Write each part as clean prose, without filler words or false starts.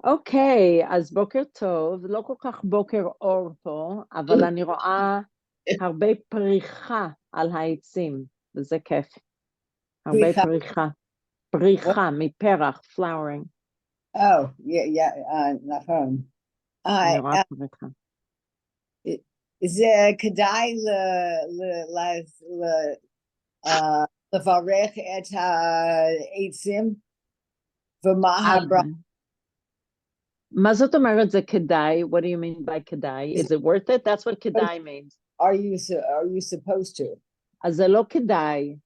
אוקיי, אז בוקר טוב, לא כל כך בוקר אור פה, אבל אני רואה הרבה פריחה על העצים, וזה כיף. הרבה פריחה. פריחה מפרח, flowering. Oh, yeah, נכון. אני רואה פריחה. זה כדאי לברך את העצים ומה הברכה? מה זאת אומרת זה כדאי? What do you mean by כדאי? Is it worth it? That's what כדאי means. Are you supposed to? אז זה לא כדאי.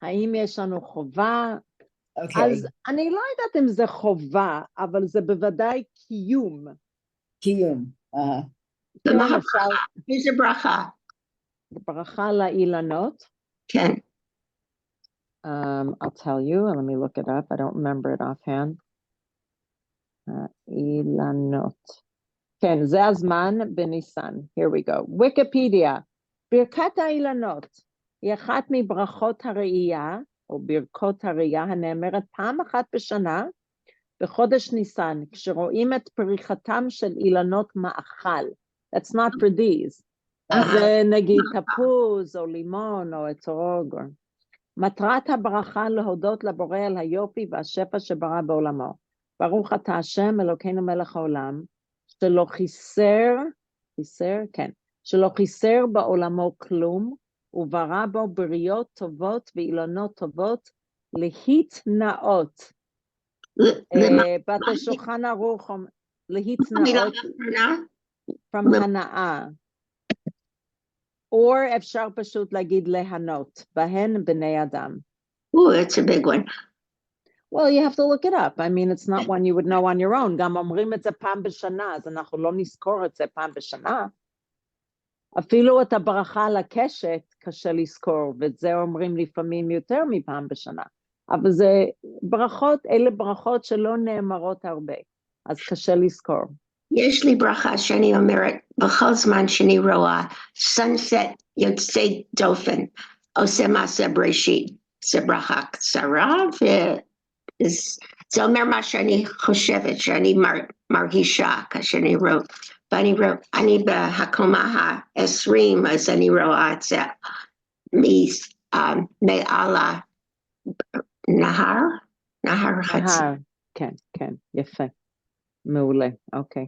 האם יש לנו חובה? Okay. אז אני לא יודעת אם זה חובה, אבל זה בוודאי קיום. קיום. כן, איזה ברכה? ברכה לאילנות. כן. I'll tell you, let me look it up, I don't remember it offhand. אילנות. כן, זה הזמן בניסן. Here we go. ויקיפדיה. ברכת האילנות היא אחת מברכות הראייה, או ברכות הראייה הנאמרת פעם אחת בשנה, בחודש ניסן, כשרואים את פריחתם של אילנות מאכל. That's not for these. זה נגיד תפוז, או לימון, או אתרוג. מטרת הברכה להודות לבורא על היופי והשפע שברא בעולמו. ברוך אתה השם אלוקינו מלך העולם, שלא חיסר בעולמו כלום, וברא בו בריות טובות ואילנות טובות להתנאות. בת השולחן ערוך, להתנאות from הנאה. or אפשר פשוט להגיד להנות, בהן בני אדם. Oh, it's a big one. Well, you have to look it up. I mean, it's not one you would know on your own. גם אומרים את זה פעם בשנה, אז אנחנו לא נזכור את זה פעם בשנה. אפילו את הברכה על הקשת קשה לזכור, ואת זה אומרים לפעמים יותר מפעם בשנה. אבל זה ברכות, אלה ברכות שלא נאמרות הרבה, אז קשה לזכור. יש לי ברכה שאני אומרת, בכל זמן שאני רואה, sunset יוצא דופן, עושה מעשה בראשית, זה ברכה קצרה, זה אומר מה שאני חושבת, שאני מרגישה, כשאני רואה, ואני בהקומה ה-20, אז אני רואה את זה מעל נהר חצי. כן, כן, יפה. מעולה, אוקיי.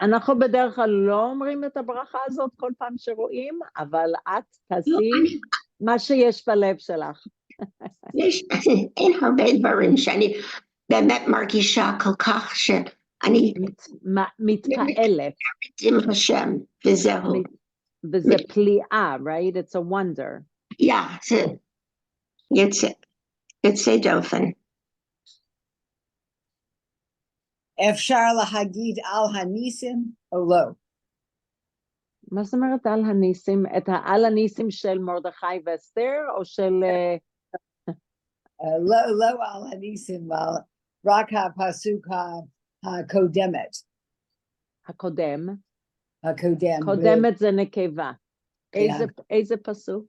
אנחנו בדרך כלל לא אומרים את הברכה הזאת כל פעם שרואים, אבל את תעשי מה שיש בלב שלך. אין הרבה דברים שאני באמת מרגישה כל כך שאני מתפעלת. עם השם, וזהו. וזה פליאה, right? It's a wonder. יוצא דופן. אפשר להגיד על הניסים או לא? מה זאת אומרת על הניסים? את על הניסים של מרדכי ואסתר, או של... לא על הניסים, רק הפסוק הקודמת. הקודם. הקודם. קודמת זה נקבה. איזה פסוק?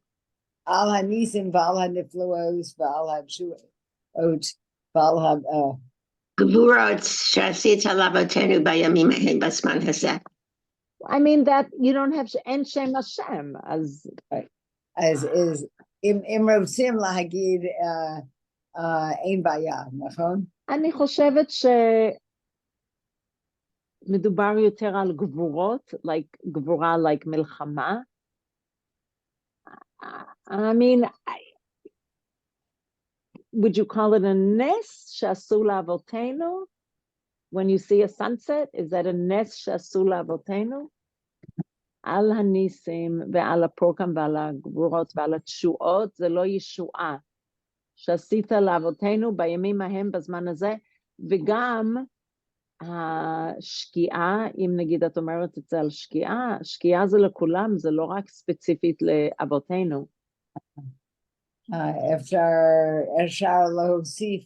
על הניסים ועל הנפלאות ועל התשועות ועל גבורות שעשית על אבותינו בימים ההם בזמן הזה. I mean that you don't have אין שם השם, אז אם רוצים להגיד אין בעיה, נכון? אני חושבת שמדובר יותר על גבורות, גבורה מלחמה. I mean, would you call it a נס שעשו לאבותינו? When you see a sunset, is that a נס שעשו לאבותינו? על הניסים ועל הפורקם ועל הגבורות ועל התשועות, זה לא ישועה. שעשית לאבותינו בימים ההם בזמן הזה, וגם השקיעה, אם נגיד את אומרת את זה על שקיעה, שקיעה זה לכולם, זה לא רק ספציפית לאבותינו. אפשר להוסיף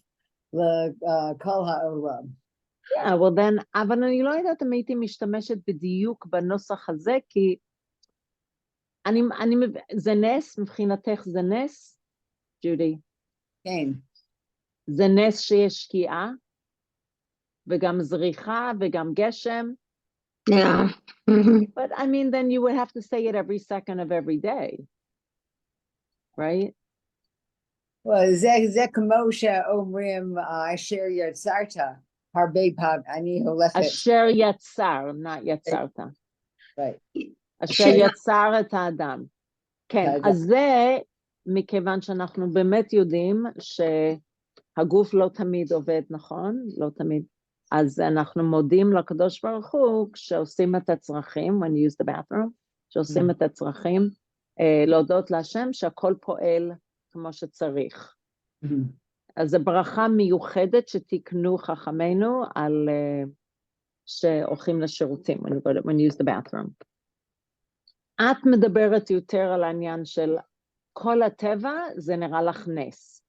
לכל העולם. Yeah, well then, אבל אני לא יודעת אם הייתי משתמשת בדיוק בנוסח הזה, כי זה נס, מבחינתך זה נס, ג'ודי? כן. זה נס שיש שקיעה, וגם זריחה, וגם גשם. Yeah. Mhm. But I mean, then you would have to say it every second of every day, right? Well, זה כמו שאומרים, אשר יצרת, הרבה פעמים אני הולכת. אשר יצר, not יצרת. Right. אשר יצר את האדם. כן, אז זה מכיוון שאנחנו באמת יודעים שהגוף לא תמיד עובד נכון, לא תמיד. אז אנחנו מודים לקדוש ברוך הוא כשעושים את הצרכים, when you use the bathroom, כשעושים את הצרכים, להודות להשם שהכל פועל כמו שצריך. אז זו ברכה מיוחדת שתקנו חכמינו על שהולכים לשירותים, when you use the bathroom. את מדברת יותר על העניין של כל הטבע, זה נראה לך נס.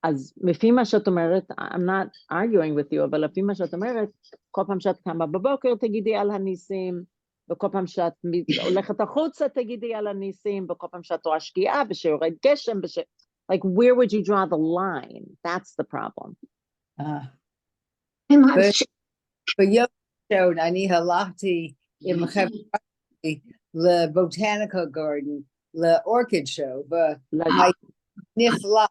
אז לפי מה שאת אומרת, I'm not arguing with you, אבל לפי מה שאת אומרת, כל פעם שאת קמה בבוקר תגידי על הניסים, וכל פעם שאת הולכת החוצה תגידי על הניסים, וכל פעם שאת רואה שקיעה, ושיורד גשם, like where would you draw the line? That's the problem. ביום ראשון אני הלכתי עם חברתי לבוטניקל גארדן, לאורקיד שואו, ונפלא,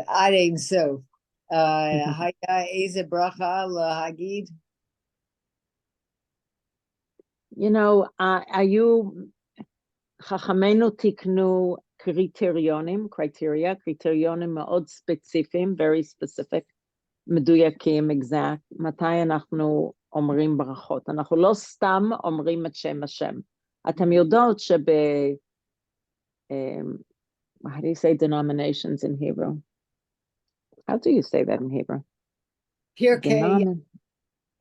עד אין סוף. היה איזה ברכה להגיד? You know, היו, חכמינו תקנו קריטריונים מאוד ספציפיים, very specific, מדויקים, exact, מתי אנחנו אומרים ברכות. אנחנו לא סתם אומרים את שם השם. אתם יודעות how do you say denominations in Hebrew? How do you say that in Hebrew?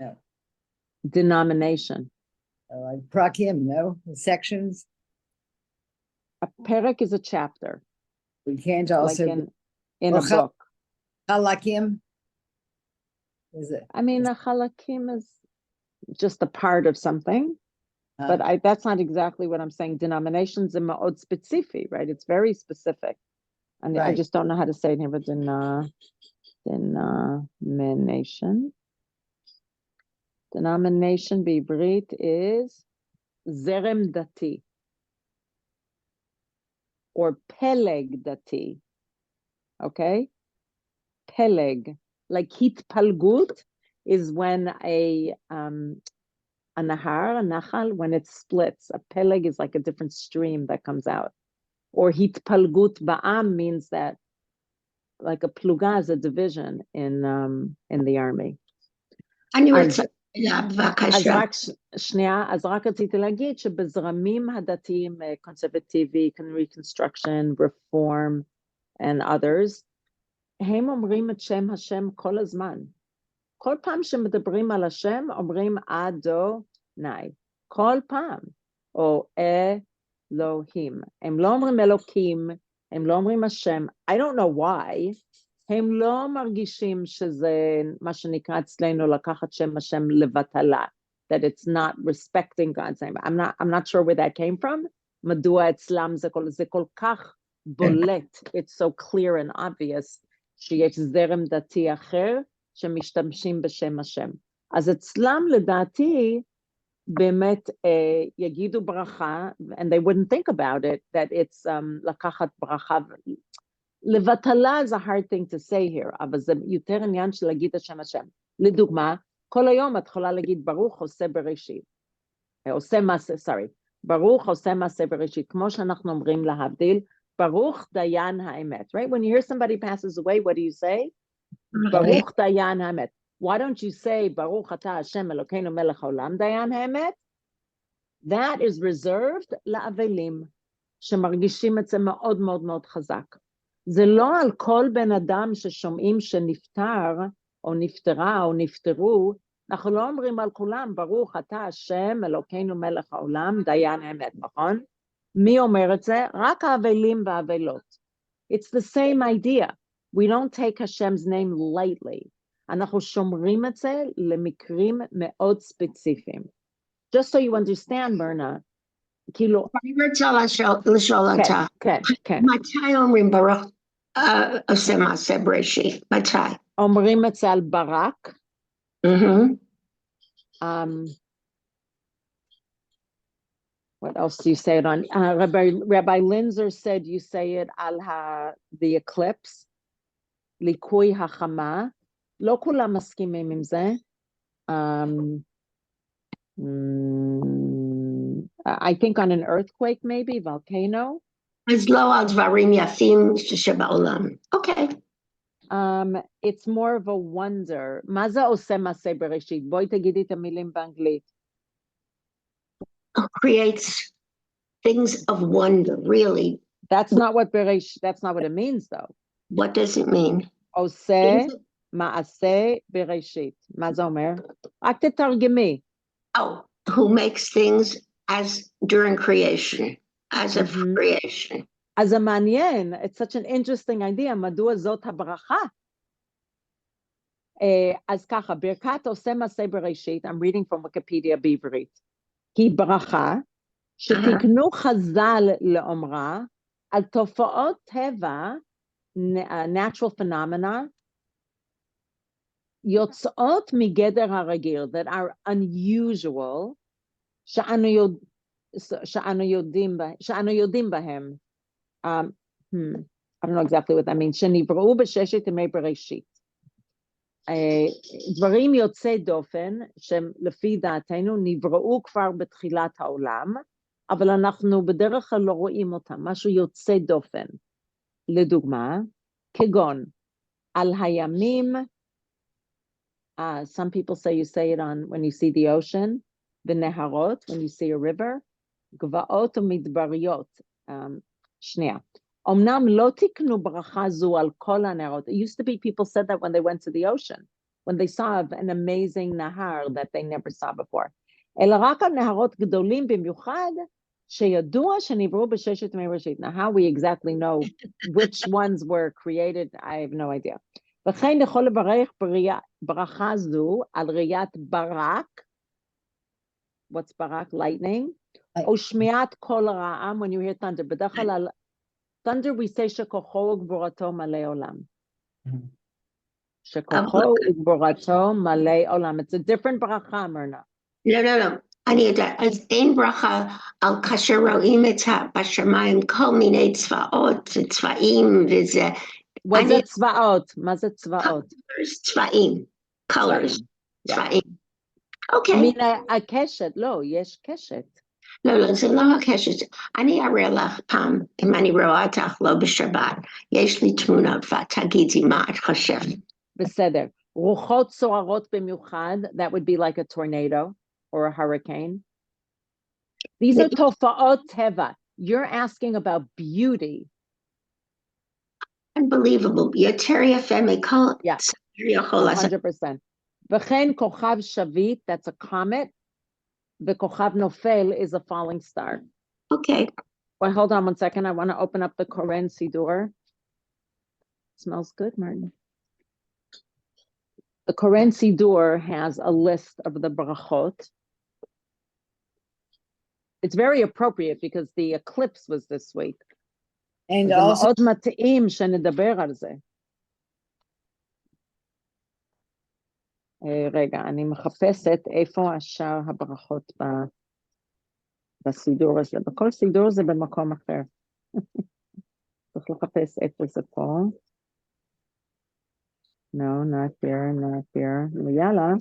No. Denomination. Like prakim, no? Sections? A perek is a chapter. We can't also... Like in a book. Halakim? Is it? I mean, a halakim is just a part of something. But that's not exactly what I'm saying. Denominations are מאוד specific, right? It's very specific. And right. I just don't know how to say it here, but denomination. Denomination בעברית is זרם דתי. Or פלג דתי. Okay? פלג. Like התפלגות is when a nahal, when it splits. A peleg is like a different stream that comes out. Or hitpalgut ba'am means that, like a pluga is a division in the army. אז רק רציתי להגיד שבזרמים הדתיים, conservative, reconstruction, reform, and others, הם אומרים את שם השם כל הזמן. כל פעם שמדברים על השם, אומרים אדוני. כל פעם. או אלוהים. הם לא אומרים אלוקים, הם לא אומרים השם. I don't know why. הם לא מרגישים שזה מה שנקרא אצלנו לקחת שם השם לבטלה. That it's not respecting God's name. I'm not sure where that came from. מדוע אצלם זה כל כך בולט. It's so clear and obvious שיש זרם דתי אחר, שמשתמשים בשם השם. אז אצלם לדעתי, באמת יגידו ברכה, and they wouldn't think about it, that it's לקחת ברכה, לבטלה is a hard thing to say here, אבל זה יותר עניין של להגיד השם השם. לדוגמה, כל היום את יכולה להגיד ברוך עושה בראשית, ברוך עושה מעשה בראשית, כמו שאנחנו אומרים להבדיל, ברוך דיין האמת, right? When you hear somebody passes away, what do you say? Baruch Dayan Hamet. Why don't you say Baruch Ata Hashem Elokeinu Melech Haolam Dayan Hamet? That is reserved לאבלים, שמרגישים את זה מאוד מאוד מאוד חזק. זה לא על כל בן אדם ששומעים שנפטר, או נפטרה, או נפטרו, אנחנו לא אומרים על כולם, ברוך אתה השם אלוקינו מלך העולם, דיין האמת, נכון? מי אומר את זה? רק האבלים והאבלות. It's the same idea. We don't take Hashem's name lightly. אנחנו שומרים את זה למקרים מאוד ספציפיים. Just so you understand, Myrna, כאילו... אני רוצה לשאול אותה. כן. מתי אומרים ברוך עושה מעשה בראשית? מתי? אומרים אצל ברק. Mm-hmm. What else do you say it on? Rabbi Linzer said you say it al the eclipse. ליקוי החמה. לא כולם מסכימים עם זה. I think on an earthquake, maybe, volcano. אז לא על דברים יפים שבעולם. Okay. It's more of a wonder. מה זה עושה מעשה בראשית? בואי תגידי את המילים באנגלית. Creates things of wonder, really. That's not what it means, though. What does it mean? עושה מעשה בראשית. מה זה אומר? רק תתרגמי. Oh, who makes things as during creation, as of creation. אז זה מעניין, it's such an interesting idea, מדוע זאת הברכה? אז ככה, ברכת עושה מעשה בראשית, I'm reading from Wikipedia בעברית, היא ברכה שתקנו חז"ל לאומרה על תופעות טבע, natural phenomena, יוצאות מגדר הרגיל, that are unusual, שאנו יודעים בהם. I don't know exactly what that means. שנבראו בששת ימי בראשית. דברים יוצאי דופן, שלפי דעתנו נבראו כבר בתחילת העולם, אבל אנחנו בדרך כלל לא רואים אותם, משהו יוצא דופן. לדוגמה, כגון, על הימים, some people say you say it on when you see the ocean, בנהרות, when you see a river, גבעות ומדבריות, שנייה. אמנם לא תקנו ברכה זו על כל הנהרות. It used to be people said that when they went to the ocean, when they saw an amazing nahar that they never saw before. אלא רק על נהרות גדולים במיוחד, שידוע שנבראו בששת ימי בראשית. Now how we exactly know which ones were created, I have no idea. וכן יכול לברך ברכה זו על ראיית ברק, what's ברק? Lightning. או שמיעת קול הרעם, when you hear thunder. בדרך כלל על thunder we say שכוחו וגבורתו מלא עולם. שכוחו וגבורתו מלא עולם. It's a different ברכה, מרנה. לא. אני יודעת, אז אין ברכה על כאשר רואים את בשמיים כל מיני צבאות, צבעים וזה. מה זה צבאות? מה זה צבאות? צבעים, colors, צבעים. אוקיי. מן הקשת, לא, יש קשת. לא, זה לא הקשת. אני אראה לך פעם, אם אני רואה אותך לא בשבת, יש לי תמונות ותגידי מה את חושבת. בסדר. רוחות סוערות במיוחד, that would be like a tornado or a hurricane. These are תופעות טבע. You're asking about beauty. Unbelievable. יותר יפה מכל. Yeah, 100%. וכן כוכב שביט, that's a comet. וכוכב נופל is a falling star. Okay. Well, hold on one second. I want to open up the Koren Sidur. Smells good, Martin. The Koren Sidur has a list of the brachot. It's very appropriate because the eclipse was this week. And also, מאוד מתאים שנדבר על זה. רגע, אני מחפשת איפה השאר הברכות בסידור הזה. בכל סידור זה במקום אחר. צריך לחפש איפה זה פה. No, not here, not here. יאללה.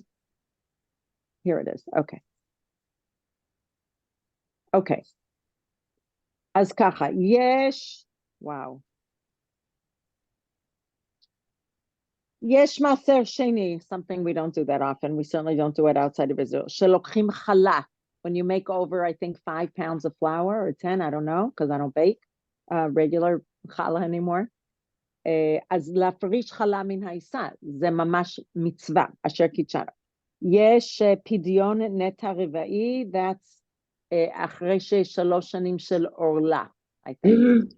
Here it is. Okay. Okay. אז ככה, יש, וואו. יש מעשר שני, something we don't do that often, we certainly don't do it outside of Israel, שלוקחים חלה, when you make over, I think, 5 pounds of flour, or 10, I don't know, because I don't bake regular challah anymore, אז להפריש חלה מן העיסה, זה ממש מצווה, אשר קידשנו. יש פדיון נטע רבעי, that's אחרי 3 שנים של עורלה, I think.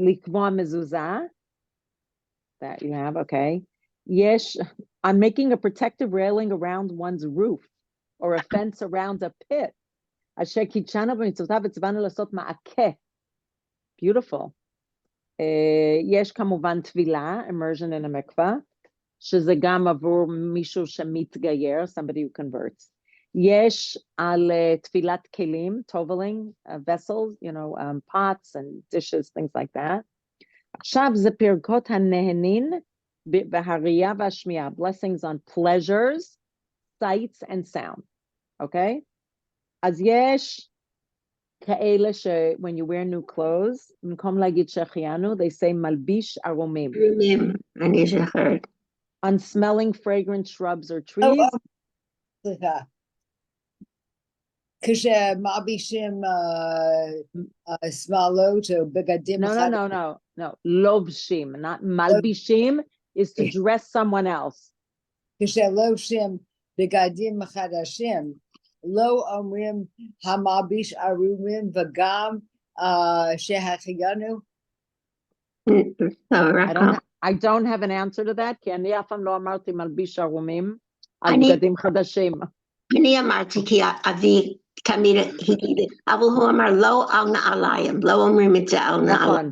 לקבוע מזוזה, that you have, okay. Yes, I'm making a protective railing around one's roof or a fence around a pit. אשר קידשנו במצוותיו וציוונו לעשות מעקה. Beautiful. יש כמובן טבילה, immersion in a mikvah. שזה גם עבור מישהו שמתגייר, somebody who converts. יש על תפילת כלים, toveling, vessels, you know, pots and dishes, things like that. עכשיו זה פרקות הנהנין והראייה והשמיעה, blessings on pleasures, sights and sound, okay? אז יש כאלה ש, when you wear new clothes, במקום להגיד שהחיינו, they say מלביש ערומים. אני זוכרת. On smelling fragrant shrubs or trees. סליחה. כשמלבישים שמלות או בגדים No, לובשים, not מלבישים is to dress someone else. כשלובשים בגדים חדשים, לא אומרים המלביש ערומים וגם שהחיינו? I don't have an answer to that, כי אני אף פעם לא אמרתי מלביש ערומים על בגדים חדשים. אני אמרתי כי אבי תמיד הגיד, אבל הוא אמר לא על נעליים, לא אומרים את זה על נעליים.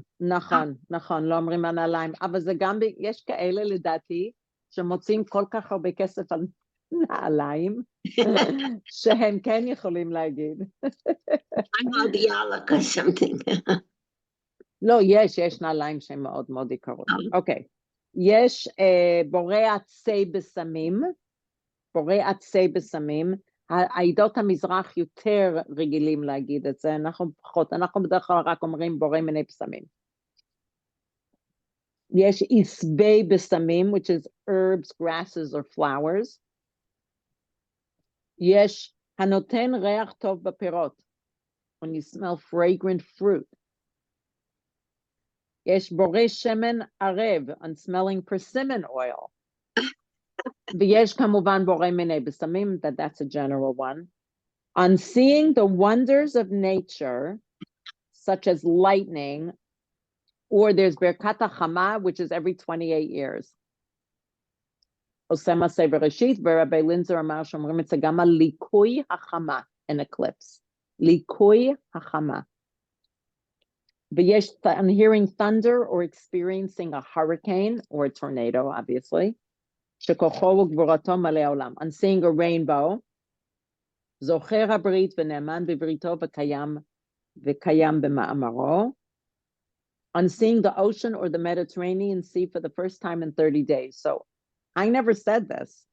נכון, לא אומרים על נעליים, אבל זה גם, יש כאלה לדעתי, שמוצאים כל כך הרבה כסף על נעליים, שהם כן יכולים להגיד. I'm ביאלק or something. לא, יש נעליים שהן מאוד מאוד יקרות. אוקיי. יש בורא עצי בסמים, העדות המזרח יותר רגילים להגיד את זה, אנחנו פחות, אנחנו בדרך כלל רק אומרים בורא מיני בסמים. יש עשבי בסמים, which is herbs, grasses or flowers. יש הנותן ריח טוב בפירות, when you smell fragrant fruit. יש בורא שמן ערב, on smelling persimmon oil. ויש כמובן בורא מיני בסמים, that's a general one. On seeing the wonders of nature, such as lightning, or there's Birkat HaChama, which is every 28 years. עושה מעשה בראשית, ורבי לינזר אמר שאומרים את זה גם על ליקוי החמה, an eclipse. ליקוי החמה. ויש on hearing thunder or experiencing a hurricane or a tornado, obviously. שכוחו וגבורתו מלא העולם. On seeing a rainbow, זוכר הברית ונאמן בבריתו וקיים במאמרו. On seeing the ocean or the Mediterranean Sea for the first time in 30 days. So I never said this,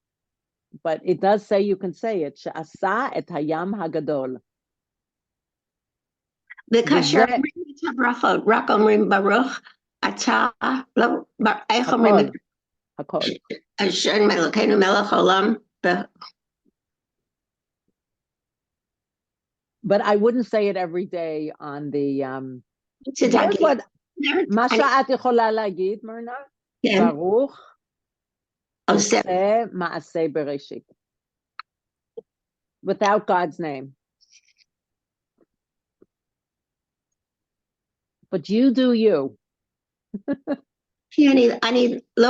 but it does say you can say it. שעשה את הים הגדול. וכאשר אומרים את הברכות, רק אומרים ברוך אתה, איך אומרים את זה? הכל. אשר מלכנו מלך העולם. But I wouldn't say it every day on the... מה שאת יכולה להגיד, מרנה? ברוך עושה מעשה בראשית. Without God's name. But you do you. כי אני לא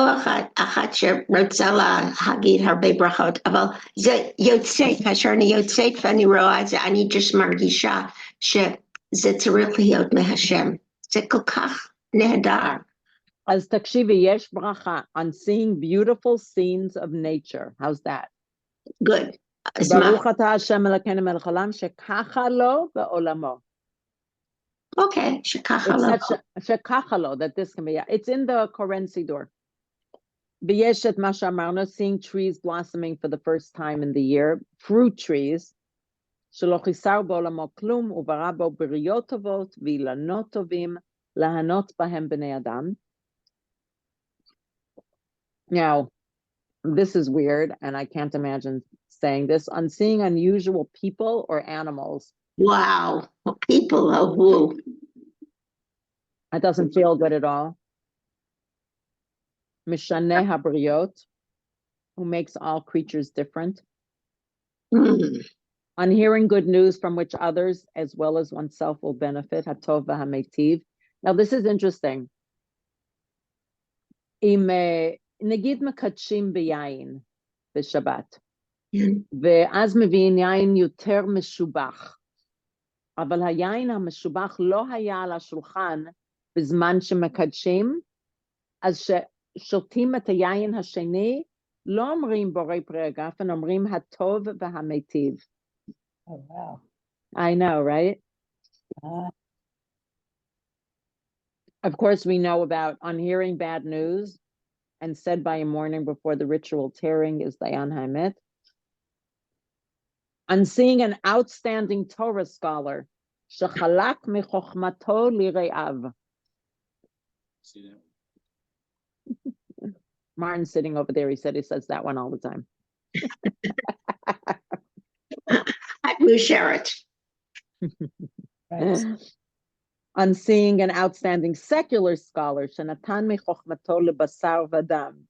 אחת שרוצה להגיד הרבה ברכות, אבל זה יוצא, כאשר אני יוצאת ואני רואה את זה, אני just מרגישה שזה צריך להיות מהשם. זה כל כך נהדר. אז תקשיבי, יש ברכה on seeing beautiful scenes of nature. How's that? Good. ברוך אתה השם אלוקינו מלך העולם, שככה לו בעולמו. Okay, שככה לו, that this can be, it's in the Koren Siddur. ויש את מה שאמרנו, seeing trees blossoming for the first time in the year, fruit trees, שלא חיסר בעולמו כלום, וברא בו בריות טובות, ואילנות טובים, להנות בהם בני אדם. Now, this is weird, and I can't imagine saying this, on seeing unusual people or animals. Wow, people, oh, whoa. It doesn't feel good at all. Mishaneh habriot, who makes all creatures different. On hearing good news from which others, as well as oneself, will benefit. Hatov v'hametiv. Now, this is interesting. Im nagid makadshim b'yayin b'Shabbat, ve'az mevi'in yayin yoter meshubach. אבל היין המשובח לא היה על השולחן בזמן שמקדשים, אז שותים את היין השני, לא אומרים בורא פרי הגפן, אומרים הטוב והמיטיב. Oh, wow. I know, right? Of course, we know about on hearing bad news and said by a morning before the ritual tearing is Dayan Hamet. On seeing an outstanding Torah scholar, Shechalak michochmato lire'av. Martin's sitting over there. He said he says that one all the time. We share it. Right. On seeing an outstanding secular scholar, Shenatan michochmato lebasar vadam.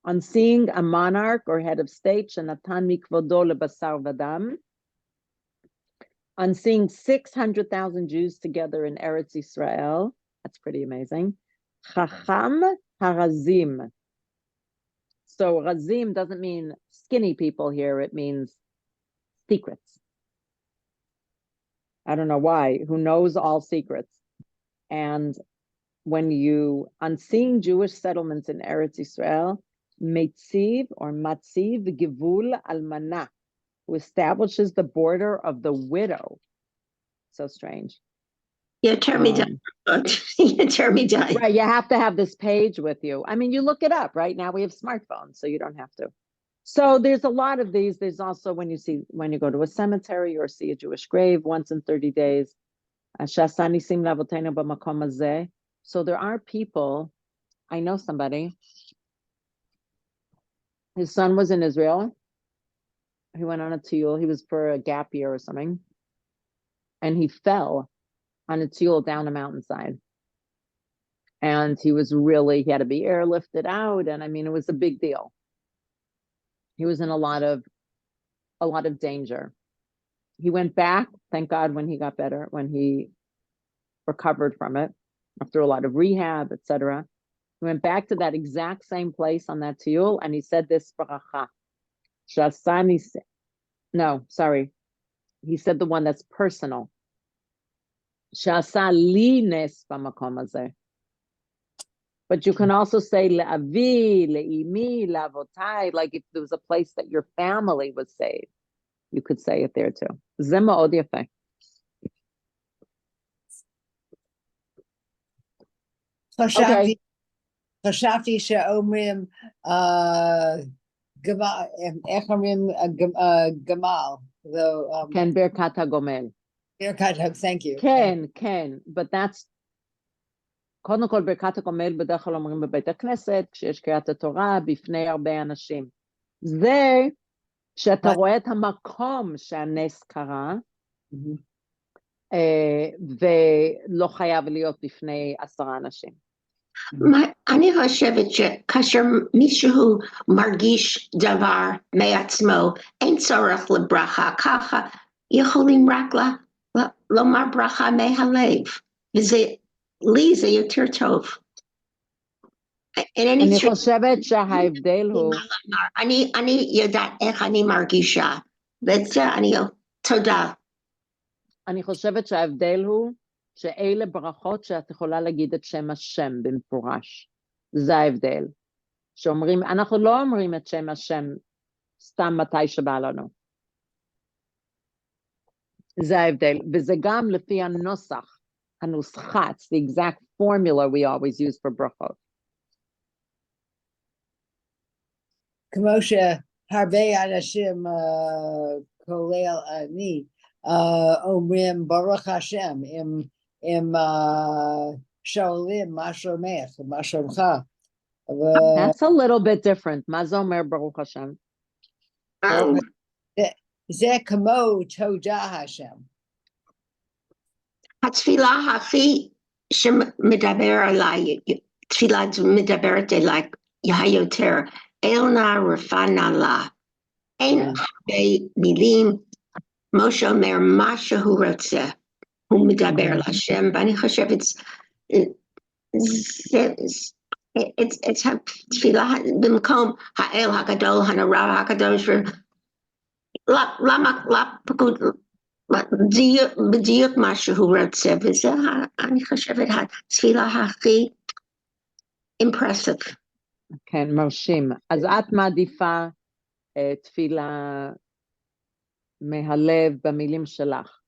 On seeing a monarch or head of state, Shenatan mikvodo lebasar vadam. On seeing 600,000 Jews together in Eretz Israel, that's pretty amazing. Chacham harazim. So razim doesn't mean skinny people here, it means secrets. I don't know why, who knows all secrets. And when you, on seeing Jewish settlements in Eretz Israel, Metziv or Matziv Givul Almana, who establishes the border of the widow. So strange. You turn me down. You turn me down. Right, you have to have this page with you. I mean, you look it up, right? Now we have smartphones, so you don't have to. So there's a lot of these. There's also when you go to a cemetery or see a Jewish grave once in 30 days. So there are people, I know somebody, his son was in Israel. He went on a tiyul. He was for a gap year or something. And he fell on a tiyul down a mountainside. And he had to be airlifted out. And I mean, it was a big deal. He was in a lot of danger. He went back, thank God, when he got better, when he recovered from it, after a lot of rehab, etc. He went back to that exact same place on that tiyul, and he said this bracha. No, sorry. He said the one that's personal. Shasa li nes b'makom hazeh. But you can also say le'avi, le'imi, le'avotai, like if there was a place that your family was saved, you could say it there too. Ze ma'od yafeh. חשבתי שאומרים גמל, איך אומרים גמל? כן, ברכת הגומל. Thank you. כן, but that's, קודם כל ברכת הגומל בדרך כלל אומרים בבית הכנסת, כשיש קריאת התורה, בפני הרבה אנשים. זה שאתה רואה את המקום שהנס קרה, ולא חייב להיות בפני 10 אנשים. אני חושבת שכאשר מישהו מרגיש דבר מעצמו, אין צורך לברכה, ככה יכולים רק לומר ברכה מהלב, לי זה יותר טוב. אני חושבת שההבדל הוא... אני יודעת איך אני מרגישה, וזה אני תודה. אני חושבת שההבדל הוא שאלה ברכות שאת יכולה להגיד את שם השם במפורש. זה ההבדל. שאומרים, אנחנו לא אומרים את שם השם סתם מתי שבא לנו. זה ההבדל. וזה גם לפי הנוסח, הנוסחה, it's the exact formula we always use for ברכות. כמו שהרבה אנשים, כולל אני, אומרים ברוך השם, אם שואלים מה שלומך, מה שלומך. That's a little bit different. מה זה אומר ברוך השם? זה כמו תודה השם. התפילה הכי שמדבר עליי, תפילה מדברת אליי יותר, אל נא רפא לה. אין הרבה מילים, משה אומר מה שהוא רוצה, הוא מדבר להשם, ואני חושבת, it's התפילה במקום האל הגדול, הנורא הקדוש, למה בדיוק מה שהוא רוצה, וזה אני חושבת התפילה הכי impressive. כן, מרשים. אז את מעדיפה תפילה מהלב במילים שלך.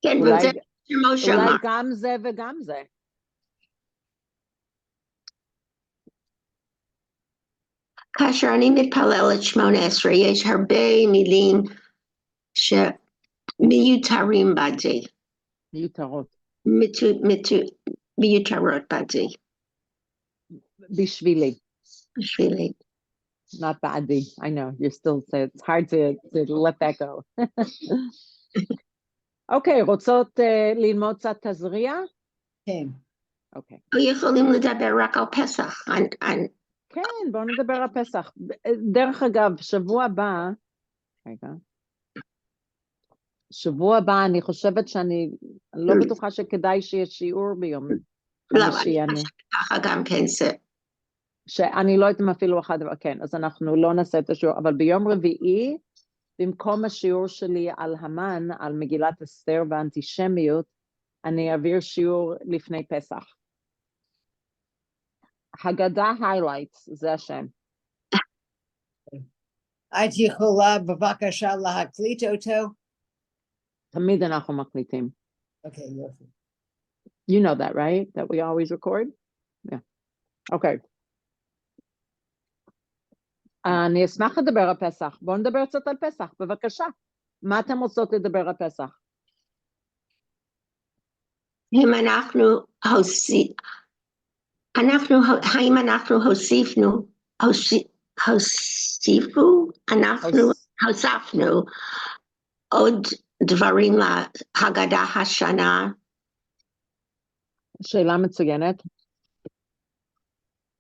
כן, אולי, וזה שמשה אולי אמר. גם זה וגם זה. כאשר אני מתפללת 18, יש הרבה מילים שמיותרים בדי. מיותרות. מיותרות בדי, בשבילי. בשבילי. Not בעדי. I know, you're still, it's hard to let that go. אוקיי, רוצות ללמוד קצת תזריע? כן. אוקיי. או יכולים לדבר רק על פסח. כן, בואו נדבר על פסח. דרך אגב, שבוע הבא, רגע, שבוע הבא אני חושבת שאני לא בטוחה שכדאי שיהיה שיעור ביום חמישי. אני חושבת ככה גם כן זה. שאני לא יודעת אם אפילו אחד, כן, אז אנחנו לא נעשה את השיעור, אבל ביום רביעי, במקום השיעור שלי על המן, על מגילת אסתר ואנטישמיות, אני אעביר שיעור לפני פסח. הגדה highlights, זה השם. את יכולה בבקשה להקליט אותו? תמיד אנחנו מקליטים. אוקיי, יופי. You know that, right? That we always record? Yeah. Okay. אני אשמח לדבר על פסח. בואו נדבר קצת על פסח, בבקשה. מה אתם רוצות לדבר על פסח? אם האם אנחנו הוספנו עוד דברים להגדה השנה? שאלה מצוינת.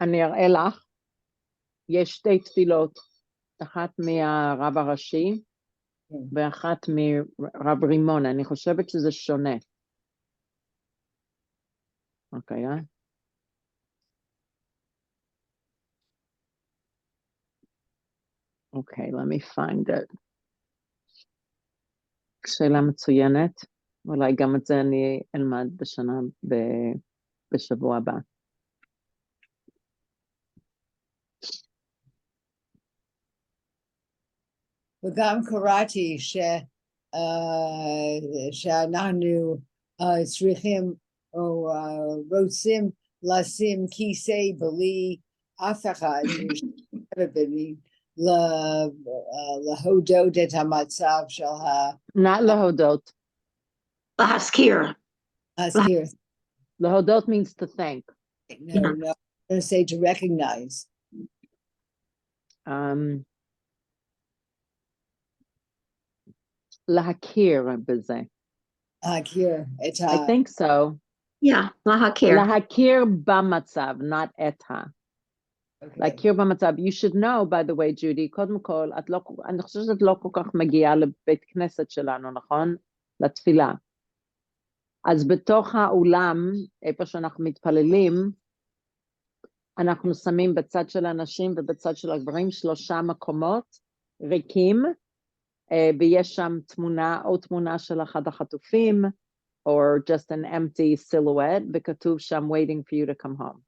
אני אראה לך, יש שתי תפילות, אחת מהרב הראשי, ואחת מרב רימון, אני חושבת שזה שונה. אוקיי, אוקיי, let me find it. שאלה מצוינת, אולי גם את זה אני אלמד בשבוע הבא. וגם קראתי שאנחנו צריכים או רוצים לשים כיסא בלי אף אחד להודות את המצב של Not להודות. להזכיר. להזכיר. להודות means to thank. No, I'm going to say to recognize. להכיר בזה. להכיר את I think so. Yeah, להכיר. להכיר במצב, not את ה. Okay. להכיר במצב. You should know, by the way, Judy, קודם כל, אני חושבת שאת לא כל כך מגיעה לבית כנסת שלנו, נכון? לתפילה. אז בתוך האולם, איפה שאנחנו מתפללים, אנחנו שמים בצד של הנשים ובצד של הגברים 3 מקומות ריקים, ויש שם תמונה, או תמונה של אחד החטופים, or just an empty silhouette, וכתוב שם waiting for you to come home.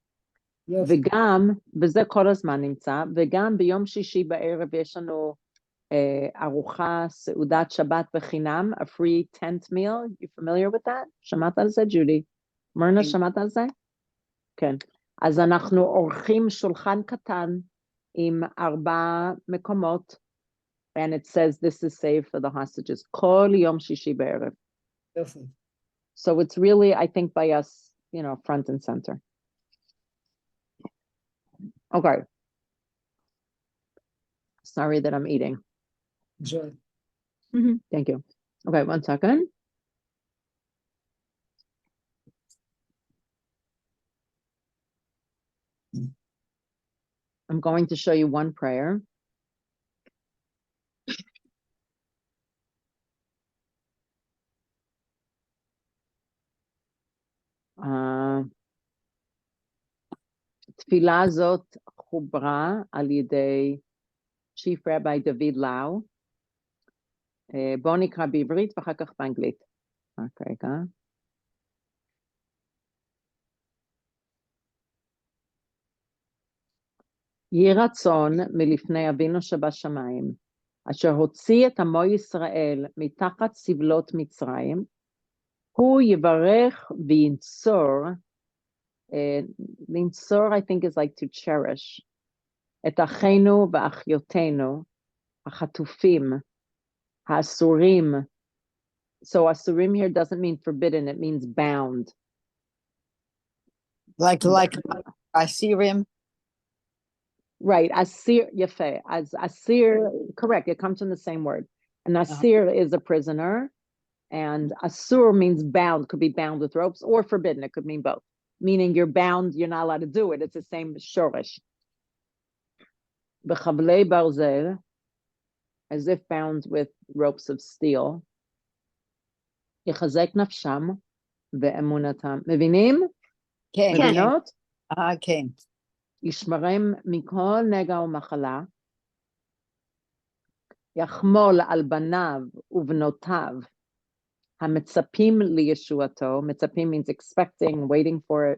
וגם, וזה כל הזמן נמצא, וגם ביום שישי בערב יש לנו ארוחה, סעודת שבת בחינם, a free tent meal. You familiar with that? שמעת על זה, ג'ודי? מרנה, שמעת על זה? כן. אז אנחנו עורכים שולחן קטן עם 4 מקומות, and it says this is safe for the hostages. כל יום שישי בערב. So it's really, I think, by us, you know, front and center. Okay. Sorry that I'm eating. Enjoy. Thank you. Okay, 1 second. I'm going to show you one prayer. תפילה הזאת חוברה על ידי Chief Rabbi דוד לאו. בואו נקרא בעברית ואחר כך באנגלית. רגע. יהי רצון מלפני אבינו שבשמיים, אשר הוציא את עמו ישראל מתחת סבלות מצרים, הוא יברך וינצור, לנצור I think is like to cherish, את אחינו ואחיותינו, החטופים, האסורים. So asurim here doesn't mean forbidden, it means bound. Like Asirim. Right, asir, yafe, as asir, correct, it comes from the same word. An asir is a prisoner, and asur means bound, could be bound with ropes, or forbidden, it could mean both. Meaning you're bound, you're not allowed to do it, it's the same shorish. B'chavlei barzel, as if bound with ropes of steel. Yechazek nafsham ve'emunatam. Mevinim? כן. מבינות? כן. ישמרם מכל נגע ומחלה, יחמול על בניו ובנותיו, המצפים לישועתו, מצפים means expecting, waiting for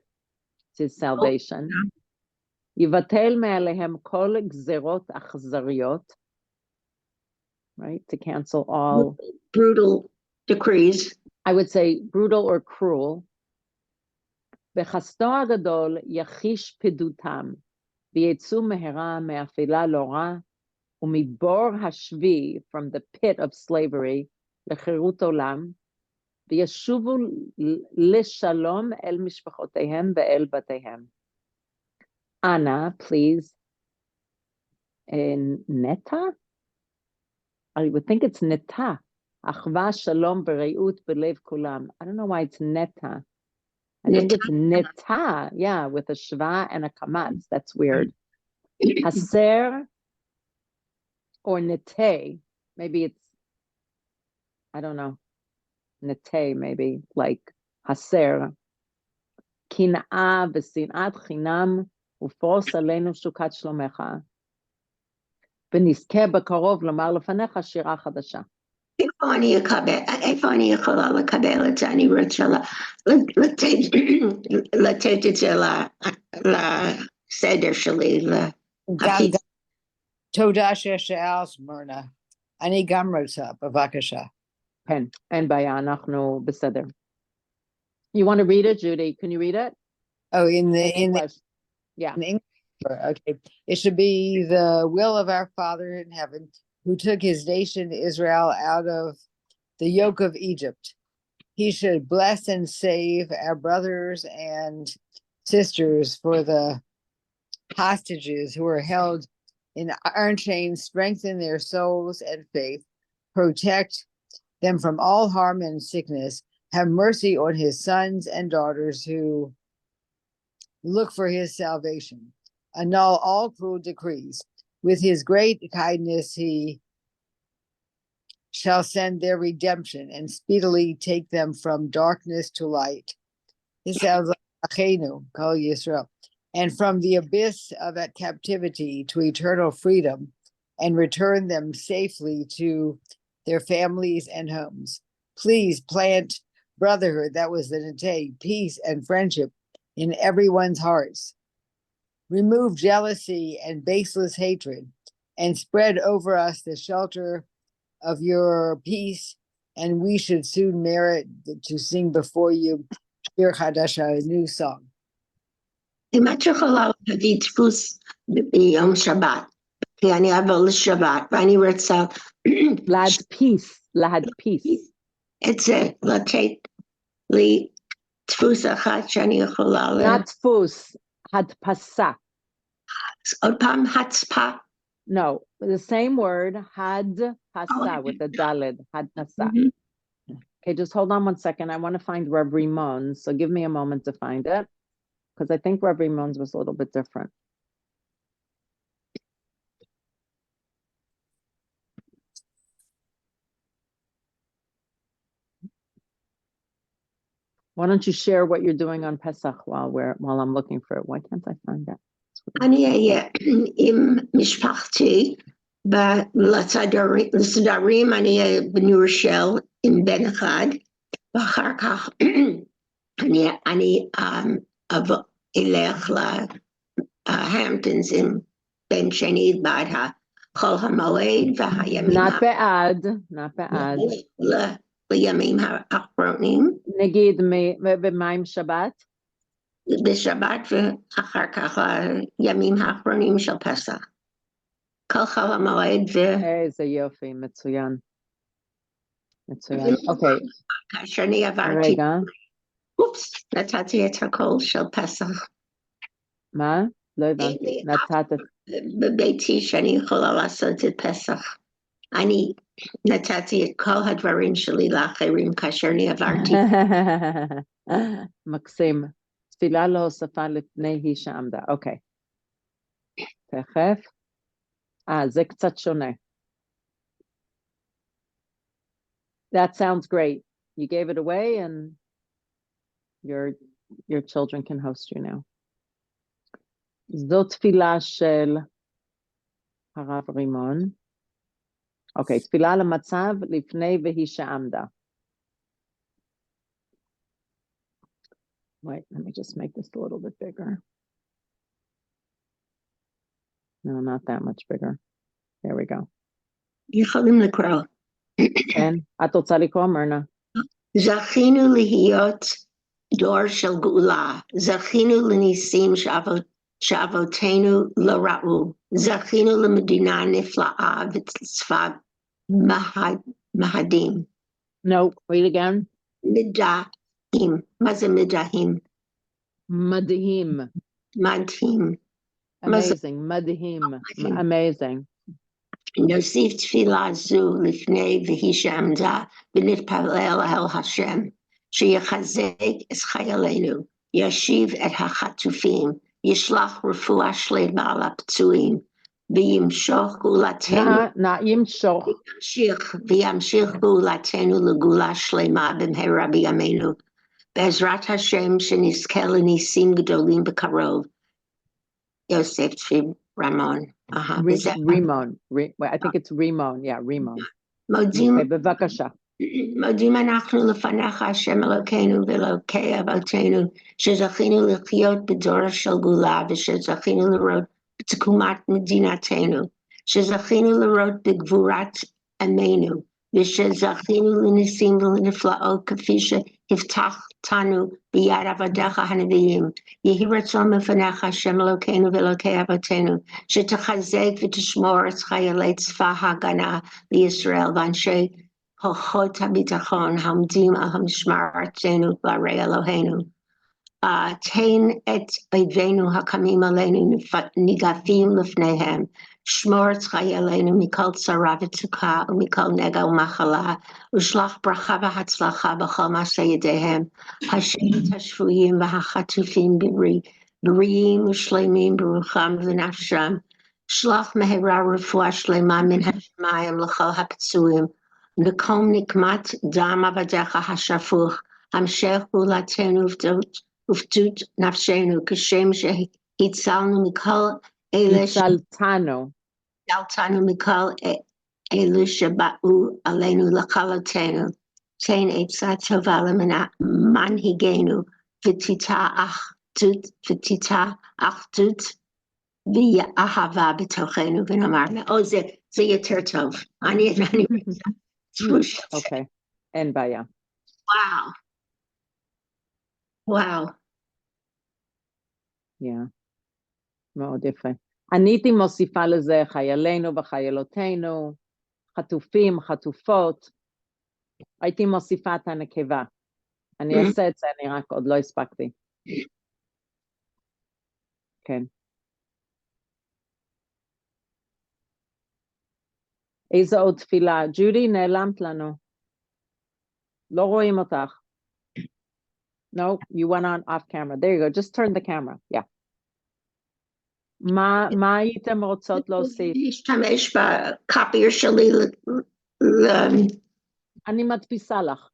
his salvation, יבטל מעליהם כל גזרות אכזריות, right, to cancel all brutal decrees. I would say brutal or cruel, בחסדו הגדול יחיש פדותם, ויצאו מהרה מאפלה לא רע, ומבור השבי, from the pit of slavery, לחירות עולם, וישובו לשלום אל משפחותיהם ואל בתיהם. Anna, please, neta? I would think it's neta. אחווה שלום ורעות בלב כולם. I don't know why it's neta. I think it's neta, yeah, with a shva and a kamatz. That's weird. Haser or nete, maybe it's, I don't know, nete, maybe, like haser. Kin'a v'sin'at chinam ufros aleinu shukat shlomecha. ונזכה בקרוב לומר לפניך שירה חדשה. איפה אני יכולה לקבל את זה? אני רוצה לתת את זה לסדר שלי. תודה ששאלת, מרנה. אני גם רוצה, בבקשה. כן, אין בעיה, אנחנו בסדר. You want to read it, Judy? Can you read it? Oh, In English. Yeah. In English. Okay. It should be the will of our Father in heaven, who took his nation Israel out of the yoke of Egypt. He should bless and save our brothers and sisters for the hostages who are held in iron chains, strengthen their souls and faith, protect them from all harm and sickness, have mercy on his sons and daughters who look for his salvation, annul all cruel decrees. With his great kindness, he shall send their redemption and speedily take them from darkness to light. This sounds like Achenu, Kol Yisrael, and from the abyss of that captivity to eternal freedom, and return them safely to their families and homes. Please plant brotherhood, that was the Nate, peace and friendship in everyone's hearts. Remove jealousy and baseless hatred, and spread over us the shelter of your peace, and we should soon merit to sing before you Shir Chadasha, a new song. אם את יכולה להביא דפוס ביום שבת, כי אני אבוא לשבת, ואני רוצה להדפיס. את זה, לתת לי דפוס אחד שאני יכולה Not דפוס, הדפסה. עוד פעם, הצפה. No, the same word, hadpasa, with the dalid, hadpasa. Okay, just hold on one second. I want to find Rav Rimon's, so give me a moment to find it, because I think Rav Rimon's was a little bit different. Why don't you share what you're doing on Pesach while I'm looking for it? Why can't I find that? אני אהיה עם משפחתי, לסדרים אני אהיה בניורשל עם בן אחד, ואחר כך אני אלך להמפטונס עם בין שני בעד חול המועד והימים not בעד. לימים האחרונים, נגיד, ומה עם שבת? בשבת ואחר כך הימים האחרונים של פסח. כל חול המועד איזה יופי, מצוין. אוקיי. כאשר אני עברתי, רגע. אופס, נתתי את הקול של פסח. מה? לא הבנתי. נתת. בביתי שאני יכולה לעשות את פסח. אני נתתי את כל הדברים שלי לאחרים כאשר אני עברתי. מקסים. תפילה להוספה לפני היא שעמדה. אוקיי. תכף. זה קצת שונה. That sounds great. You gave it away and your children can host you now. זאת תפילה של הרב רימון. אוקיי, תפילה למצב לפני והיא שעמדה. Wait, let me just make this a little bit bigger. No, not that much bigger. There we go. יכולים לקרוא. כן, את רוצה לקרוא, מרנה? זכינו להיות דור של גאולה, זכינו לניסים שאבותינו לא ראו, זכינו למדינה נפלאה וצבא מהדים. No, read again. מדהים, מה זה מדהים? מדהים. מדהים. Amazing, מדהים. Amazing. נוסיף תפילה זו לפני והיא שעמדה ונתפלל אל השם, שיחזק את חיילינו, ישיב את החטופים, ישלח רפואה שלמה לפצועים, וימשוך גאולתנו, וימשיך גאולתנו לגאולה שלמה במהרה בימינו, בעזרת השם שנזכה לניסים גדולים בקרוב. יוסף צבי רמון. Rimon. I think it's Rimon. Yeah, Rimon. בבקשה. מודים אנחנו לפניך, השם אלוקינו ואלוקי אבותינו, שזכינו לחיות בדור של גאולה, ושזכינו לראות בתקומת מדינתנו, שזכינו לראות בגבורת עמנו, ושזכינו לניסים ולנפלאות כפי שהבטחתנו ביד עבדיך הנביאים. יהי רצון לפניך, השם אלוקינו ואלוקי אבותינו, שתחזק ותשמור את חיילי צבא ההגנה לישראל ואנשי כוחות הביטחון העומדים על המשמר ארצנו בערי אלוהינו. תן את אויבינו הקמים עלינו ניגפים לפניהם, שמור את חיילינו מכל צרה וצוקה ומכל נגע ומחלה, ושלח ברכה והצלחה בכל מעשה ידיהם, השם את השבויים והחטופים בריאים ושלמים ברוחם ונפשם, שלח מהרה רפואה שלמה מן השמיים לכל הפצועים, נקום נקמת דם עבדיך השפוך, המשך גאולתנו ופדות נפשנו, כשם שהצלנו מכל אלה הצלתנו מכל אלו שבאו עלינו לכלותנו. תן עצה טובה למנהיגנו, ותיטע אחדות ואהבה בתוכנו, ונאמר, זה יותר טוב. אני אוקיי, אין בעיה. וואו. מאוד יפה. אני הייתי מוסיפה לזה חיילינו וחיילותינו, חטופים, חטופות. הייתי מוסיפה את הנקבה. אני אעשה את זה, אני רק עוד לא הספקתי. כן. איזו עוד תפילה? ג'ודי, נעלמת לנו. לא רואים אותך. No, you went on off camera. There you go. Just turn the camera. Yeah. מה הייתם רוצות להוסיף? להשתמש בקופייר שלי. אני מדפיסה לך.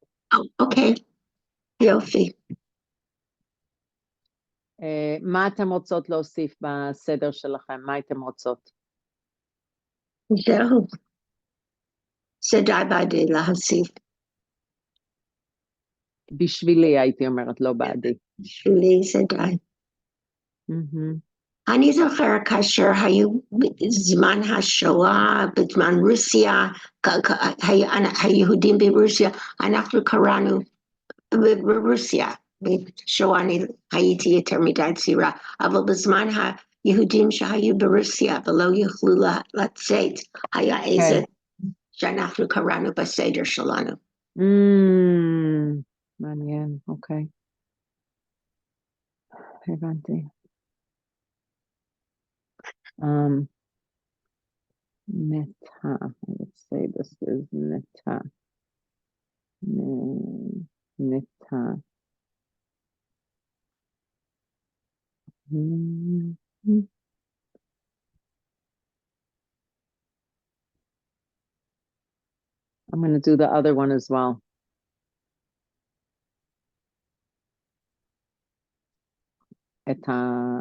אוקיי. יופי. מה אתם רוצות להוסיף בסדר שלכם? מה אתם רוצות? זהו. זה די בעדי להוסיף. בשבילי הייתי אומרת, לא בעדי. בשבילי זה די. אני זוכר כאשר היו בזמן השואה, בזמן רוסיה, היהודים ברוסיה, אנחנו קראנו ברוסיה, בשואה אני הייתי יותר מדי צעירה, אבל בזמן היהודים שהיו ברוסיה ולא יכלו לצאת, היה איזה שאנחנו קראנו בסדר שלנו. מעניין, אוקיי. הבנתי. Neta, let's say this is neta. Neta. I'm going to do the other one as well.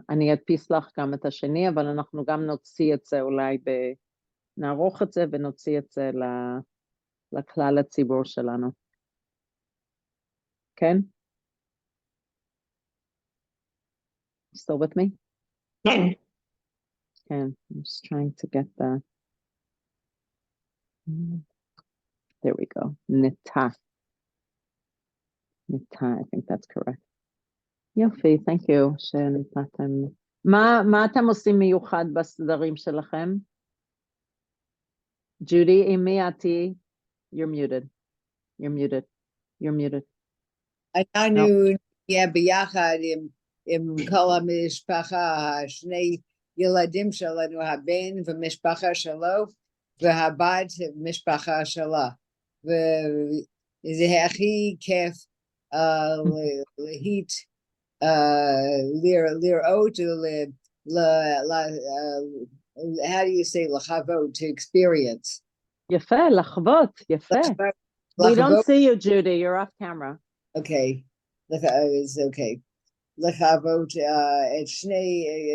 אני אדפיס לך גם את השני, אבל אנחנו גם נוציא את זה אולי, נערוך את זה ונוציא את זה לכלל הציבור שלנו. כן? Still with me? כן. I'm just trying to get the... There we go. Neta. Neta, I think that's correct. יופי, thank you שנתתם. מה אתם עושים מיוחד בסדרים שלכם? Judy, עם מי אתי? You're muted. You're muted. You're muted. אנחנו נהיה ביחד עם כל המשפחה, שני ילדים שלנו, הבן ומשפחה שלו, והבת משפחה שלה. וזה הכי כיף לראות, how do you say לחוות, to experience. יפה, לחוות, יפה. We don't see you, Judy, you're off camera. Okay, it's okay. לחוות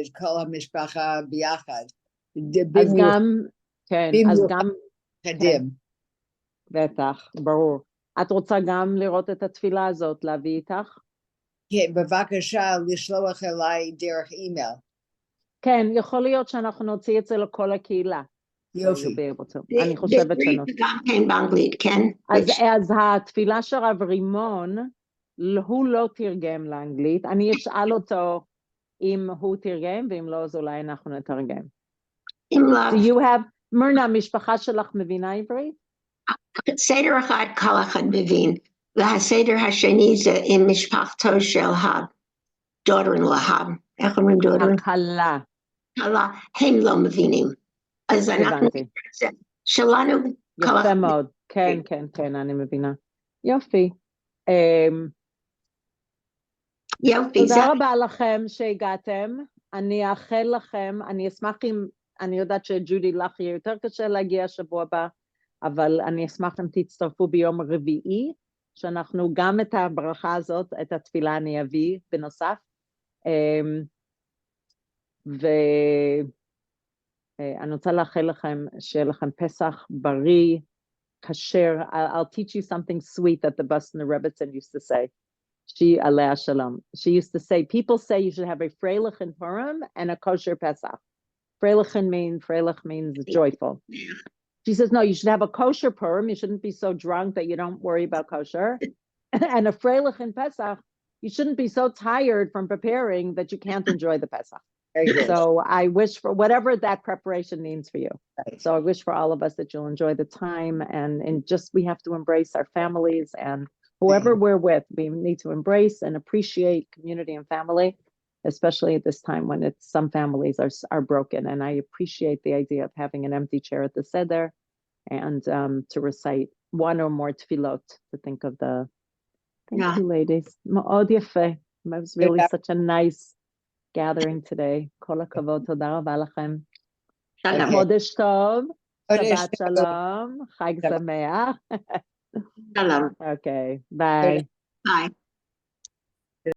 את כל המשפחה ביחד. אז גם, כן, אז גם, קדם. בטח, ברור. את רוצה גם לראות את התפילה הזאת, להביא איתך? כן, בבקשה לשלוח אליי דרך אימייל. כן, יכול להיות שאנחנו נוציא את זה לכל הקהילה. יופי. אני חושבת שלא. גם כן באנגלית, כן. אז התפילה של רב רימון, הוא לא תרגם לאנגלית, אני אשאל אותו אם הוא תרגם, ואם לא, אז אולי אנחנו נתרגם. Do you have, מרנה, המשפחה שלך מבינה עברית? סדר אחד כל אחד מבין, והסדר השני זה עם משפחתו של daughter-in-law, איך אומרים daughter? הכלה. כלה, הם לא מבינים. אז אנחנו, שלנו, יפה מאוד, כן, כן, כן, אני מבינה. יופי. תודה רבה לכם שהגעתם, אני אאחל לכם, אני אשמח אם, אני יודעת שג'ודי לך יהיה יותר קשה להגיע שבוע הבא, אבל אני אשמח אם תצטרפו ביום רביעי, שאנחנו גם את הברכה הזאת, את התפילה אני אביא בנוסף, ואני רוצה לאחל לכם, שיהיה לכם פסח בריא, כשר. I'll teach you something sweet that the Boston Rebbitzin used to say. She alea shalom. She used to say, people say you should have a freilichen Purim and a kosher Pesach. Freilich means joyful. She says, no, you should have a kosher Purim. You shouldn't be so drunk that you don't worry about kosher. And a freilichen Pesach, you shouldn't be so tired from preparing that you can't enjoy the Pesach. So I wish for whatever that preparation means for you. So I wish for all of us that you'll enjoy the time, and just we have to embrace our families and whoever we're with. We need to embrace and appreciate community and family, especially at this time when some families are broken. And I appreciate the idea of having an empty chair at the Seder and to recite one or more tefillot to think of the. Thank you, ladies. Ma'od yafeh. It was really such a nice gathering today. Kol hakavod, toda raba lachem. Chodesh tov, Shabbat shalom, Chag sameach. Shalom. Okay, bye. Bye.